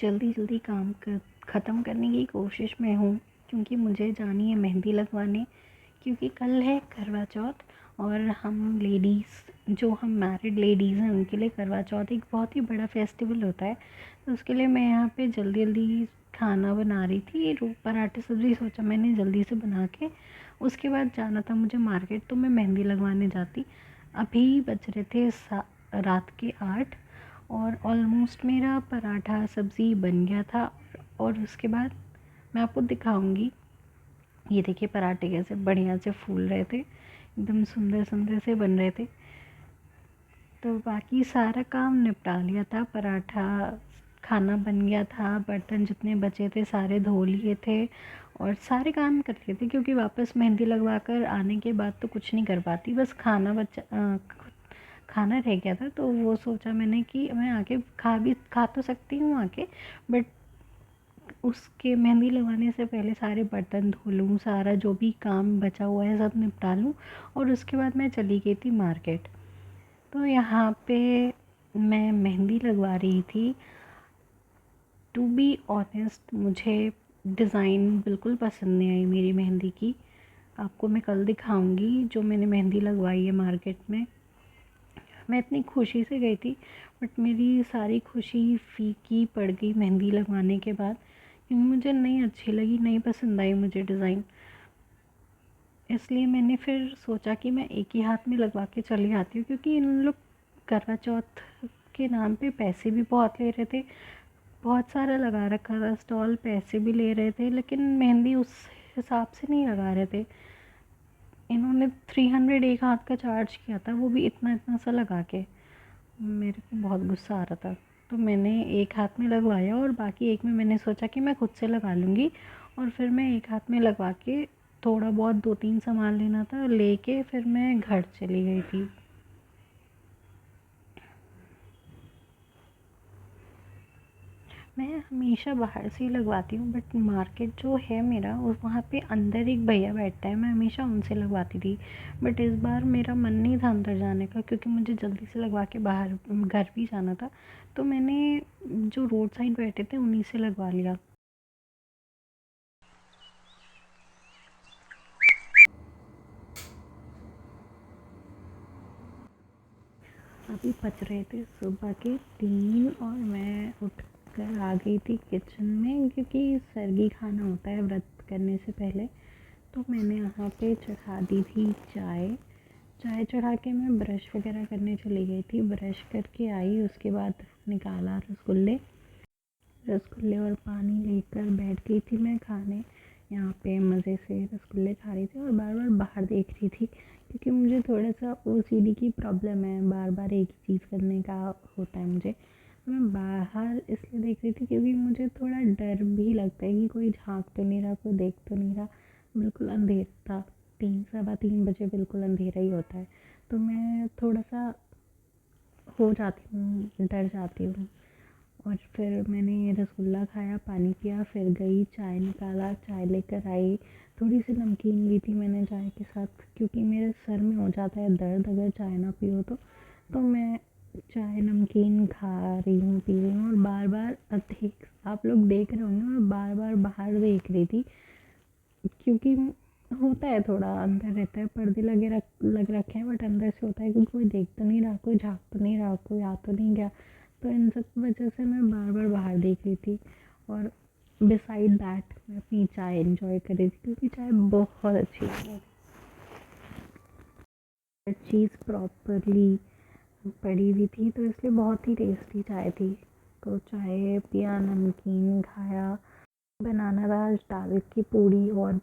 जल्दी जल्दी काम ख़त्म करने की कोशिश में हूँ, क्योंकि मुझे जानी है मेहंदी लगवाने। क्योंकि कल है करवा चौथ और हम लेडीज़, जो हम मैरिड लेडीज़ हैं, उनके लिए करवा चौथ एक बहुत ही बड़ा फेस्टिवल होता है। तो उसके लिए मैं यहाँ पे जल्दी जल्दी खाना बना रही थी। पराठे सब्ज़ी सोचा मैंने जल्दी से बना के, उसके बाद जाना था मुझे मार्केट, तो मैं मेहंदी लगवाने जाती। अभी बज रहे थे रात के 8 और ऑलमोस्ट मेरा पराठा सब्ज़ी बन गया था। और उसके बाद मैं आपको दिखाऊंगी। ये देखिए पराठे कैसे बढ़िया से फूल रहे थे, एकदम सुंदर सुंदर से बन रहे थे। तो बाकी सारा काम निपटा लिया था, पराठा खाना बन गया था, बर्तन जितने बचे थे सारे धो लिए थे और सारे काम कर लिए थे। क्योंकि वापस मेहंदी लगवा कर आने के बाद तो कुछ नहीं कर पाती, बस खाना रह गया था। तो वो सोचा मैंने कि मैं आके खा तो सकती हूँ आके, बट उसके मेहंदी लगवाने से पहले सारे बर्तन धो लूँ, सारा जो भी काम बचा हुआ है सब निपटा लूँ। और उसके बाद मैं चली गई थी मार्केट। तो यहाँ पे मैं मेहंदी लगवा रही थी। टू बी ऑनेस्ट, मुझे डिज़ाइन बिल्कुल पसंद नहीं आई मेरी मेहंदी की। आपको मैं कल दिखाऊंगी जो मैंने मेहंदी लगवाई है मार्केट में। मैं इतनी खुशी से गई थी, बट मेरी सारी खुशी फीकी पड़ गई मेहंदी लगवाने के बाद, क्योंकि मुझे नहीं अच्छी लगी, नहीं पसंद आई मुझे डिज़ाइन। इसलिए मैंने फिर सोचा कि मैं एक ही हाथ में लगवा के चली आती हूँ, क्योंकि इन लोग करवा चौथ के नाम पे पैसे भी बहुत ले रहे थे। बहुत सारा लगा रखा था स्टॉल, पैसे भी ले रहे थे, लेकिन मेहंदी उस हिसाब से नहीं लगा रहे थे। इन्होंने 300 एक हाथ का चार्ज किया था, वो भी इतना इतना सा लगा के। मेरे को बहुत गुस्सा आ रहा था, तो मैंने एक हाथ में लगवाया और बाकी एक में मैंने सोचा कि मैं खुद से लगा लूँगी। और फिर मैं एक हाथ में लगवा के थोड़ा बहुत 2-3 सामान लेना था, लेके फिर मैं घर चली गई थी। मैं हमेशा बाहर से ही लगवाती हूँ, बट मार्केट जो है मेरा उस वहाँ पे अंदर एक भैया बैठता है, मैं हमेशा उनसे लगवाती थी। बट इस बार मेरा मन नहीं था अंदर जाने का, क्योंकि मुझे जल्दी से लगवा के बाहर घर भी जाना था। तो मैंने जो रोड साइड बैठे थे उन्हीं से लगवा लिया। अभी बज रहे थे सुबह के 3 और मैं उठ कर आ गई थी किचन में, क्योंकि सर्गी खाना होता है व्रत करने से पहले। तो मैंने यहाँ पे चढ़ा दी थी चाय। चाय चढ़ा के मैं ब्रश वगैरह करने चली गई थी, ब्रश करके आई, उसके बाद निकाला रसगुल्ले। रसगुल्ले और पानी लेकर बैठ गई थी मैं खाने। यहाँ पे मज़े से रसगुल्ले खा रही थी और बार बार बाहर देख रही थी, क्योंकि मुझे थोड़ा सा ओसीडी की प्रॉब्लम है, बार बार एक ही चीज़ करने का होता है मुझे। तो मैं बाहर इसलिए देख रही थी क्योंकि मुझे थोड़ा डर भी लगता है कि कोई झाँक तो नहीं रहा, कोई देख तो नहीं रहा। बिल्कुल अंधेरा था, 3 सवा 3 बजे बिल्कुल अंधेरा ही होता है। तो मैं थोड़ा सा हो जाती हूँ, डर जाती हूँ। और फिर मैंने रसगुल्ला खाया, पानी पिया, फिर गई चाय निकाला, चाय लेकर आई। थोड़ी सी नमकीन ली थी मैंने चाय के साथ, क्योंकि मेरे सर में हो जाता है दर्द अगर चाय ना पियो तो मैं चाय नमकीन खा रही हूँ, पी रही हूँ। और बार बार देख, आप लोग देख रहे होंगे, मैं बार बार बाहर देख रही थी, क्योंकि होता है थोड़ा अंदर रहता है, पर्दे लग रखे हैं, बट अंदर से होता है कि कोई देख तो नहीं रहा, कोई झाँक तो नहीं रहा, कोई आ तो नहीं गया। तो इन सब की वजह से मैं बार बार बाहर देख रही थी। और बिसाइड दैट मैं अपनी चाय एंजॉय कर रही थी, क्योंकि चाय बहुत अच्छी है। हर चीज़ प्रॉपरली पड़ी हुई थी, तो इसलिए बहुत ही टेस्टी चाय थी। तो चाय पिया, नमकीन खाया, बनाना था आज दाल की पूड़ी और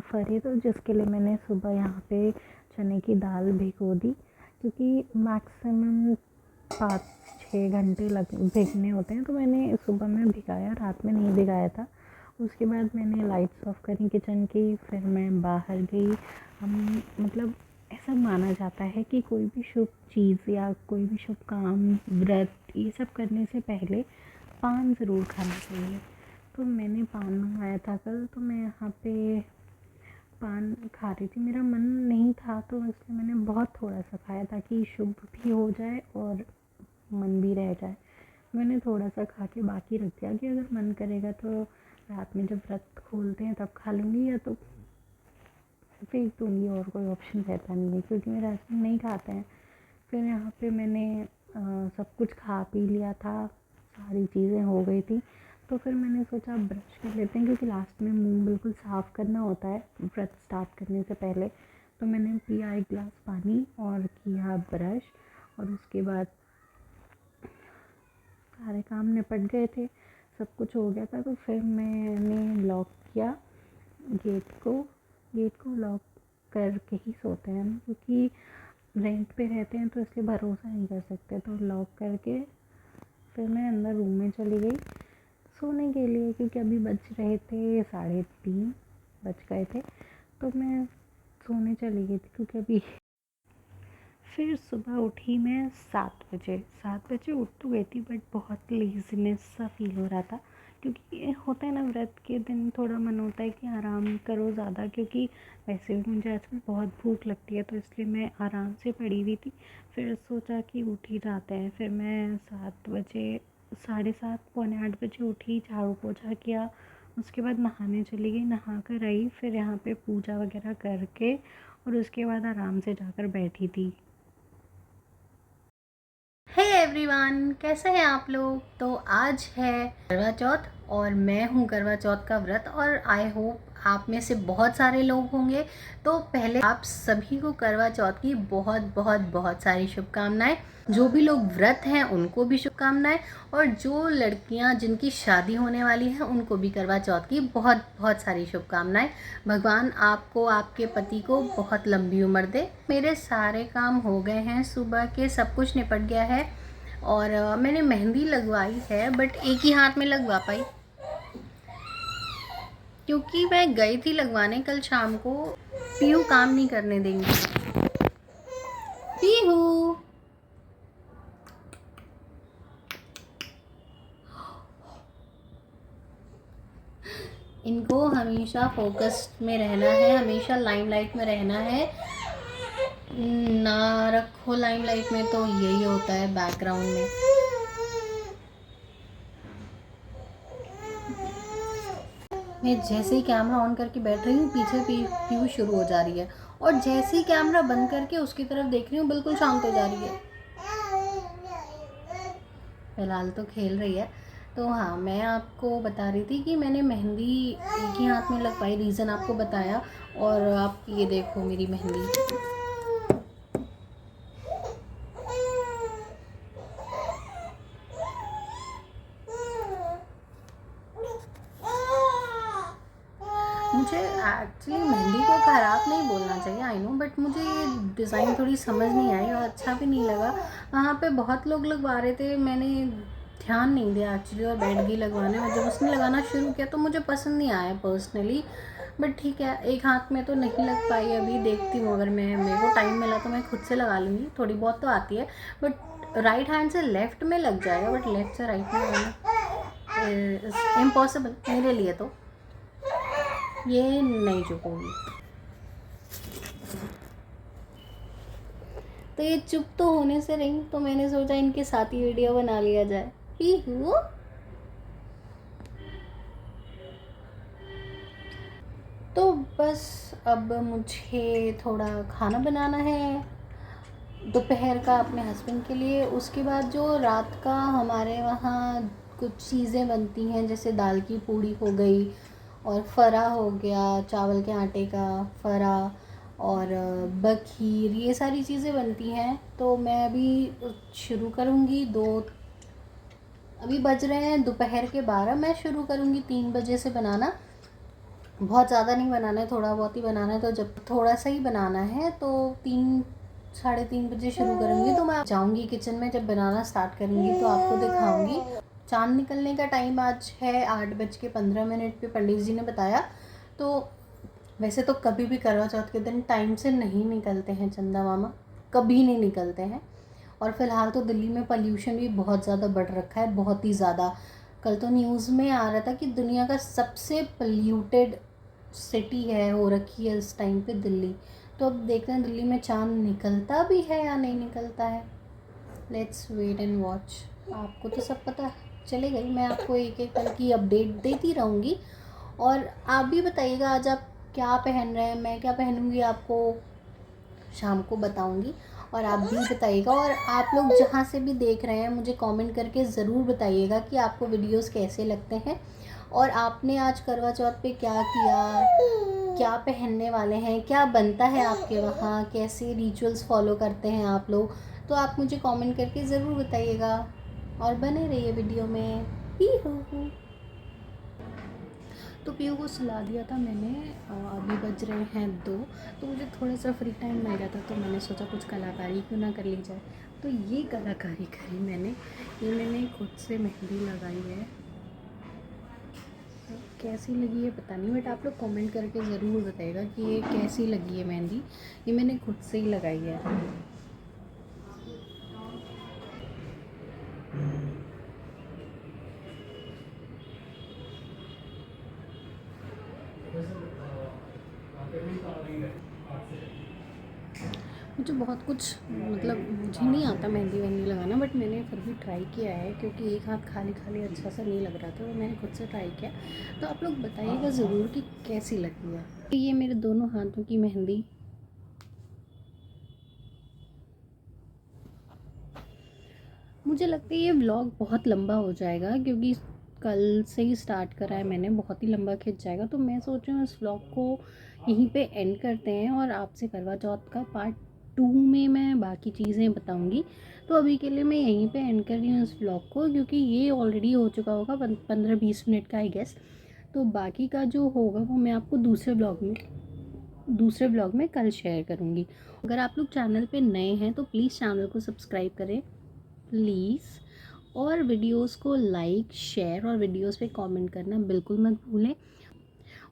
फरे, तो जिसके लिए मैंने सुबह यहाँ पे चने की दाल भिगो दी, क्योंकि मैक्सिमम 5-6 घंटे लग भिगने होते हैं। तो मैंने सुबह में भिगाया, रात में नहीं भिगाया था। उसके बाद मैंने लाइट्स ऑफ करी किचन की, फिर मैं बाहर गई। हम मतलब ऐसा माना जाता है कि कोई भी शुभ चीज़ या कोई भी शुभ काम, व्रत, ये सब करने से पहले पान ज़रूर खाना चाहिए। तो मैंने पान मंगाया था कल, तो मैं यहाँ पे पान खा रही थी। मेरा मन नहीं था, तो इसलिए मैंने बहुत थोड़ा सा खाया, ताकि शुभ भी हो जाए और मन भी रह जाए। मैंने थोड़ा सा खा के बाकी रख दिया कि अगर मन करेगा तो रात में जब व्रत खोलते हैं तब खा लूँगी, या तो फेंक दूँगी, और कोई ऑप्शन रहता नहीं है क्योंकि मेरे हस्बैंड नहीं खाते हैं। फिर यहाँ पे मैंने सब कुछ खा पी लिया था, सारी चीज़ें हो गई थी, तो फिर मैंने सोचा ब्रश कर लेते हैं क्योंकि लास्ट में मुंह बिल्कुल साफ़ करना होता है व्रत स्टार्ट करने से पहले। तो मैंने पिया 1 गिलास पानी और किया ब्रश, और उसके बाद सारे काम निपट गए थे, सब कुछ हो गया था। तो फिर मैंने लॉक किया गेट को लॉक करके ही सोते हैं हम, क्योंकि रेंट पे रहते हैं तो इसलिए भरोसा नहीं कर सकते। तो लॉक करके फिर मैं अंदर रूम में चली गई सोने के लिए, क्योंकि अभी बज रहे थे 3:30 बज गए थे, तो मैं सोने चली गई थी क्योंकि अभी। फिर सुबह उठी मैं 7 बजे उठ तो गई थी, बट बहुत लेज़ीनेस सा फील हो रहा था, क्योंकि ये होता है ना व्रत के दिन थोड़ा मन होता है कि आराम करो ज़्यादा, क्योंकि वैसे भी मुझे आजकल बहुत भूख लगती है, तो इसलिए मैं आराम से पड़ी हुई थी। फिर सोचा कि उठ ही जाते हैं, फिर मैं 7 बजे 7:30 पौने 8 बजे उठी, झाड़ू पोछा किया, उसके बाद नहाने चली गई, नहा कर आई, फिर यहाँ पे पूजा वगैरह करके और उसके बाद आराम से जाकर बैठी थी। हे एवरीवन, कैसे हैं आप लोग। तो आज है करवा चौथ और मैं हूँ करवा चौथ का व्रत, और आई होप आप में से बहुत सारे लोग होंगे। तो पहले आप सभी को करवा चौथ की बहुत बहुत बहुत सारी शुभकामनाएं। जो भी लोग व्रत हैं उनको भी शुभकामनाएं, और जो लड़कियां जिनकी शादी होने वाली है उनको भी करवा चौथ की बहुत बहुत सारी शुभकामनाएं। भगवान आपको, आपके पति को बहुत लंबी उम्र दे। मेरे सारे काम हो गए हैं, सुबह के सब कुछ निपट गया है, और मैंने मेहंदी लगवाई है, बट एक ही हाथ में लगवा पाई क्योंकि मैं गई थी लगवाने कल शाम को। पीहू काम नहीं करने देंगी। पीहू, इनको हमेशा फोकस में रहना है, हमेशा लाइमलाइट में रहना है। ना रखो लाइमलाइट में तो यही होता है बैकग्राउंड में। मैं जैसे ही कैमरा ऑन करके बैठ रही हूँ, पीछे पीहू शुरू हो जा रही है, और जैसे ही कैमरा बंद करके उसकी तरफ देख रही हूँ, बिल्कुल शांत हो जा रही है। फिलहाल तो खेल रही है। तो हाँ, मैं आपको बता रही थी कि मैंने मेहंदी एक ही हाथ में लगवाई, रीज़न आपको बताया। और आप ये देखो मेरी मेहंदी। मुझे एक्चुअली मेहंदी को ख़राब नहीं बोलना चाहिए, आई नो, बट मुझे ये डिज़ाइन थोड़ी समझ नहीं आई और अच्छा भी नहीं लगा। वहाँ पे बहुत लोग लगवा रहे थे, मैंने ध्यान नहीं दिया एक्चुअली, और बैठ गई लगवाने, और जब उसने लगाना शुरू किया तो मुझे पसंद नहीं आया पर्सनली। बट ठीक है, एक हाथ में तो नहीं लग पाई, अभी देखती हूँ, अगर मेरे को टाइम मिला तो मैं खुद से लगा लूँगी। थोड़ी बहुत तो आती है, बट राइट हैंड से लेफ़्ट में लग जाएगा, बट लेफ़्ट से राइट में लगाना इम्पॉसिबल मेरे लिए, तो ये नहीं चुकूँगी। तो ये चुप तो होने से रही, तो मैंने सोचा इनके साथ ही वीडियो बना लिया जाए। पीहू, तो बस अब मुझे थोड़ा खाना बनाना है दोपहर का अपने हस्बैंड के लिए। उसके बाद जो रात का हमारे वहाँ कुछ चीज़ें बनती हैं, जैसे दाल की पूड़ी हो गई, और फरा हो गया, चावल के आटे का फरा, और बखीर, ये सारी चीज़ें बनती हैं। तो मैं अभी शुरू करूँगी। अभी बज रहे हैं दोपहर के 12, मैं शुरू करूँगी 3 बजे से बनाना। बहुत ज़्यादा नहीं बनाना है, थोड़ा बहुत ही बनाना है, तो जब थोड़ा सा ही बनाना है तो 3 साढ़े 3 बजे शुरू करूँगी। तो मैं जाऊँगी किचन में, जब बनाना स्टार्ट करूँगी तो आपको दिखाऊँगी। चाँद निकलने का टाइम आज है 8:15 पे, पंडित जी ने बताया। तो वैसे तो कभी भी करवा चौथ के दिन टाइम से नहीं निकलते हैं चंदा मामा, कभी नहीं निकलते हैं। और फ़िलहाल तो दिल्ली में पॉल्यूशन भी बहुत ज़्यादा बढ़ रखा है, बहुत ही ज़्यादा। कल तो न्यूज़ में आ रहा था कि दुनिया का सबसे पोल्यूटेड सिटी है, हो रखी है इस टाइम पे दिल्ली। तो अब देखते हैं दिल्ली में चाँद निकलता भी है या नहीं निकलता है। Let's wait and watch. आपको तो सब पता चलेगा ही, मैं आपको एक एक पल की अपडेट देती रहूँगी। और आप भी बताइएगा आज आप क्या पहन रहे हैं, मैं क्या पहनूँगी आपको शाम को बताऊँगी। और आप भी बताइएगा, और आप लोग जहाँ से भी देख रहे हैं मुझे कमेंट करके ज़रूर बताइएगा कि आपको वीडियोस कैसे लगते हैं, और आपने आज करवा चौथ पे क्या किया, क्या पहनने वाले हैं, क्या बनता है आपके वहाँ, कैसे रिचुअल्स फॉलो करते हैं आप लोग। तो आप मुझे कमेंट करके ज़रूर बताइएगा, और बने रहिए वीडियो में। ही हो। तो पीयू को सुला दिया था मैंने, अभी बज रहे हैं 2। तो मुझे थोड़ा सा फ्री टाइम मिल गया था, तो मैंने सोचा कुछ कलाकारी क्यों ना कर ली जाए। तो ये कलाकारी करी मैंने, ये मैंने खुद से मेहंदी लगाई है। कैसी लगी है पता नहीं, बट आप लोग कमेंट करके ज़रूर बताइएगा कि ये कैसी लगी है मेहंदी। ये मैंने खुद से ही लगाई है। मुझे बहुत कुछ मतलब मुझे नहीं आता मेहंदी वेहंदी लगाना, बट मैंने फिर भी ट्राई किया है, क्योंकि एक हाथ खाली खाली अच्छा सा नहीं लग रहा था, तो मैंने खुद से ट्राई किया। तो आप लोग बताइएगा ज़रूर कि कैसी लगी है। तो ये मेरे दोनों हाथों की मेहंदी। मुझे लगता है ये व्लॉग बहुत लंबा हो जाएगा, क्योंकि कल से ही स्टार्ट करा है मैंने, बहुत ही लंबा खिंच जाएगा। तो मैं सोच रही हूँ इस व्लॉग को यहीं पे एंड करते हैं, और आपसे करवा चौथ का पार्ट 2 में मैं बाकी चीज़ें बताऊँगी। तो अभी के लिए मैं यहीं पे एंड कर रही हूँ इस व्लॉग को, क्योंकि ये ऑलरेडी हो चुका होगा 15-20 मिनट का आई गेस। तो बाकी का जो होगा वो मैं आपको दूसरे ब्लॉग में कल शेयर करूँगी। अगर आप लोग चैनल पे नए हैं तो प्लीज़ चैनल को सब्सक्राइब करें प्लीज़, और वीडियोस को लाइक शेयर और वीडियोस पे कमेंट करना बिल्कुल मत भूलें।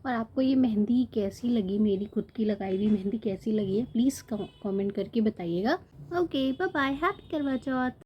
और आपको ये मेहंदी कैसी लगी, मेरी खुद की लगाई हुई मेहंदी कैसी लगी है, प्लीज़ कमेंट करके बताइएगा। ओके बाय बाय, हैप्पी करवा चौथ।